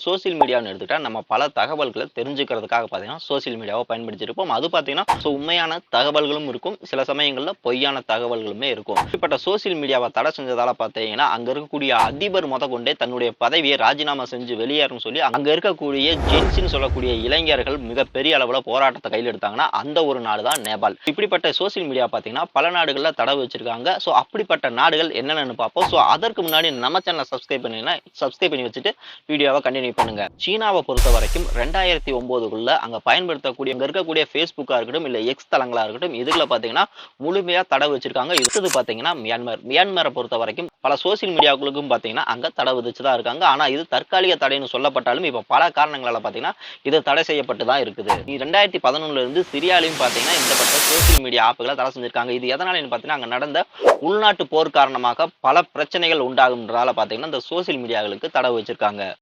Social மீடியான்னு எடுத்துக்கிட்டா நம்ம பல தகவல்களை தெரிஞ்சுக்கிறதுக்காக பார்த்தீங்கன்னா சோசியல் மீடியாவை பயன்படுத்தியிருப்போம். அது பார்த்தீங்கன்னா உண்மையான தகவல்களும் இருக்கும், சில சமயங்களில் பொய்யான தகவல்களுமே இருக்கும். இப்படிப்பட்ட சோசியல் மீடியாவை தடை செஞ்சதால பார்த்தீங்கன்னா அங்க இருக்கக்கூடிய அதிபர் கொண்டே தன்னுடைய பதவியை ராஜினாமா செஞ்சு வெளியேறும் சொல்லி அங்க இருக்கக்கூடிய ஜென்சின்னு சொல்லக்கூடிய இளைஞர்கள் மிகப்பெரிய அளவுல போராட்டத்தை கையில் எடுத்தாங்கன்னா அந்த ஒரு நாடு தான் நேபாள். இப்படிப்பட்ட சோசியல் மீடியா பார்த்தீங்கன்னா பல நாடுகள்ல தடை வச்சிருக்காங்க. அப்படிப்பட்ட நாடுகள் என்னென்னு பார்ப்போம். அதற்கு முன்னாடி நம்ம சேனலை சப்ஸ்கிரைப் பண்ணி வச்சுட்டு வீடியோவை கண்டினியூ பண்ணுங்க. சீனாவை பொறுத்த வரைக்கும் 2009க்குள்ள அங்க பயன்படுத்தக்கூடிய அங்க இருக்கக்கூடிய ஃபேஸ்புக்கா இருக்கட்டும் இல்ல எக்ஸ் தளங்களா இருக்கட்டும் இதுல பாத்தீங்கன்னா முழுமையா தடை வச்சிருக்காங்க. இது பாத்தீங்கன்னா மியான்மரை பொறுத்த வரைக்கும் பல சோசியல் மீடியாக்களுக்கும் பாத்தீங்கன்னா அங்க தடை விதிச்சுதான் இருக்காங்க. ஆனா இது தற்காலிக தடைன்னு சொல்லப்பட்டாலும் இப்ப பல காரணங்களால பாத்தீங்கன்னா இது தடை செய்யப்பட்டு தான் இருக்குது. 2011ல இருந்து சிரியாலையும் பாத்தீங்கன்னா இந்த சோசியல் மீடியா ஆப்புகளை தடை செஞ்சிருக்காங்க. இது எதனால பாத்தீங்கன்னா அங்க நடந்த உள்நாட்டு போர் காரணமாக பல பிரச்சனைகள் உண்டாகும்ன்றதால பாத்தீங்கன்னா இந்த சோசியல் மீடியாக்களுக்கு தடை வச்சிருக்காங்க.